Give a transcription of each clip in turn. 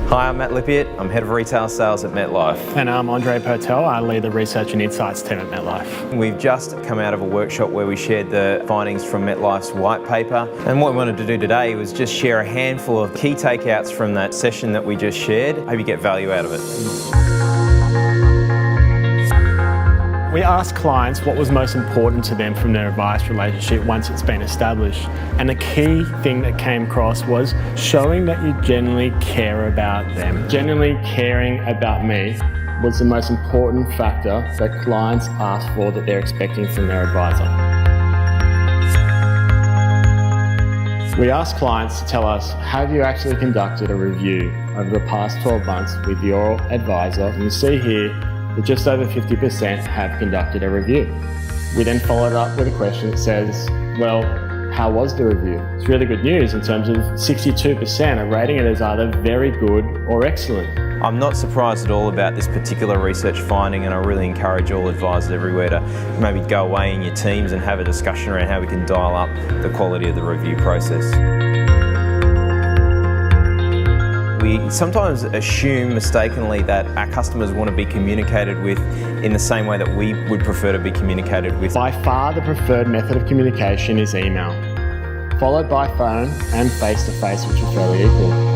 Hi, I'm Matt Lippiatt. I'm Head of Retail Sales at MetLife. And I'm Putrell. I lead the Research and Insights team at MetLife. We've just come out of a workshop where we shared the findings from MetLife's white paper. And what we wanted to do today was just share a handful of key takeouts from that session that we just shared. Hope you get value out of it. We asked clients what was most important to them from their advice relationship once it's been established. And the key thing that came across was showing that you genuinely care about them. Genuinely caring about me was the most important factor that clients ask for that they're expecting from their advisor. We asked clients to tell us, have you actually conducted a review over the past 12 months with your advisor? And you see here, that just over 50% have conducted a review. We then followed up with a question that says, well, how was the review? It's really good news in terms of 62% are rating it as either very good or excellent. I'm not surprised at all about this particular research finding, and I really encourage all advisors everywhere to maybe go away in your teams and have a discussion around how we can dial up the quality of the review process. We sometimes assume mistakenly that our customers want to be communicated with in the same way that we would prefer to be communicated with. By far the preferred method of communication is email, followed by phone and face-to-face, which are fairly equal.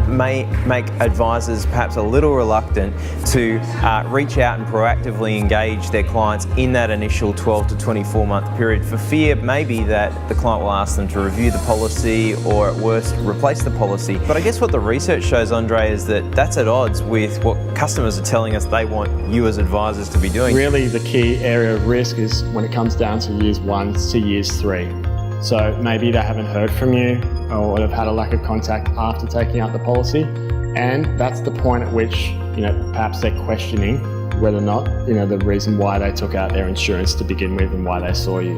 May make advisors perhaps a little reluctant to reach out and proactively engage their clients in that initial 12 to 24 month period, for fear maybe that the client will ask them to review the policy or at worst replace the policy. But I guess what the research shows, Andre, is that that's at odds with what customers are telling us they want you as advisors to be doing. Really the key area of risk is when it comes down to years 1 to years 3. So maybe they haven't heard from you or have had a lack of contact after taking out the policy, and that's the point at which perhaps they're questioning whether or not the reason why they took out their insurance to begin with and why they saw you.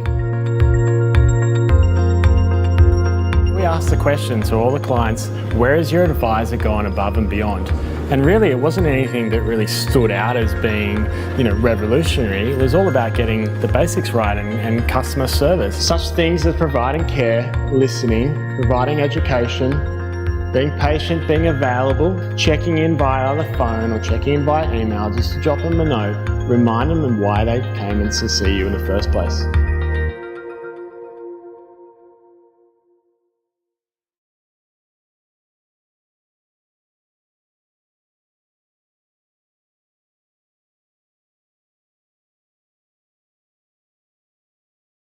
We asked the question to all the clients, where has your advisor gone above and beyond? And really it wasn't anything that really stood out as being revolutionary. It was all about getting the basics right and customer service. Such things as providing care, listening, providing education, being patient, being available, checking in via the phone or checking in via email just to drop them a note, remind them of why they came in to see you in the first place.